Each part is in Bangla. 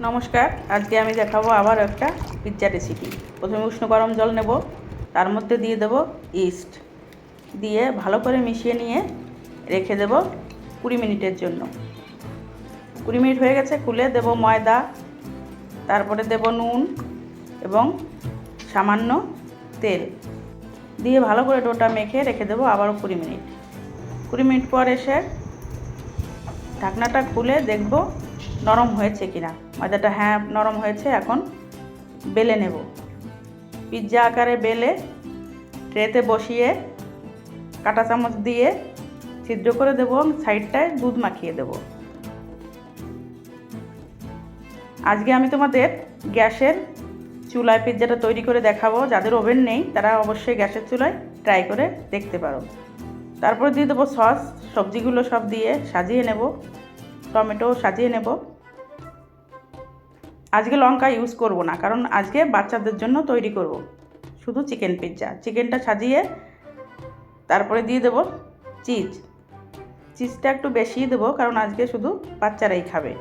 নমস্কার, আজকে আমি দেখাবো আবার একটা পিৎজা রেসিপি। প্রথমে উষ্ণ গরম জল নেব, তার মধ্যে দিয়ে দেব ইস্ট, দিয়ে ভালো করে মিশিয়ে নিয়ে রেখে দেব 20 মিনিটের জন্য। 20 মিনিট হয়ে গেছে, খুলে দেব ময়দা, তারপরে দেব নুন এবং সামান্য তেল, দিয়ে ভালো করে ডোটা মেখে রেখে দেব আবারও 20 মিনিট। 20 মিনিট পর এসে ঢাকনাটা খুলে দেখব নরম হয়েছে কিনা। ময়দাটা হ্যাঁ নরম হয়েছে। এখন বেলে নেব, পিৎজা আকারে বেলে ট্রেতে বসিয়ে কাঁটা চামচ দিয়ে ছিদ্র করে দেবো এবং সাইডটায় দুধ মাখিয়ে দেব। আজকে আমি তোমাদের গ্যাসের চুলায় পিৎজাটা তৈরি করে দেখাবো। যাদের ওভেন নেই তারা অবশ্যই গ্যাসের চুলায় ট্রাই করে দেখতে পারো। তারপর দিয়ে দেবো সস, সবজিগুলো সব দিয়ে সাজিয়ে নেব, টমেটো সাজিয়ে নেব। আজকে লঙ্কা ইউজ করব না, কারণ আজকে বাচ্চাদের জন্য তৈরি করব শুধু চিকেন পিৎজা। চিকেনটা সাজিয়ে তারপরে দিয়ে দেব চিজটা একটু বেশিই দেবো, কারণ আজকে শুধু বাচ্চারাই খাবে।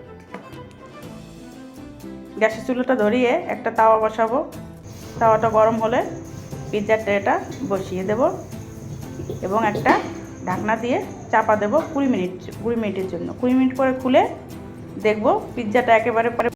গ্যাসের চুলাটা ধরিয়ে একটা তাওয়া বসাবো। তাওয়াটা গরম হলে পিৎজার ট্রেটা বসিয়ে দেব এবং একটা ঢাকনা দিয়ে চাপা দেব 20 মিনিটের জন্য। 20 মিনিট পরে খুলে দেখব পিৎজাটা একেবারে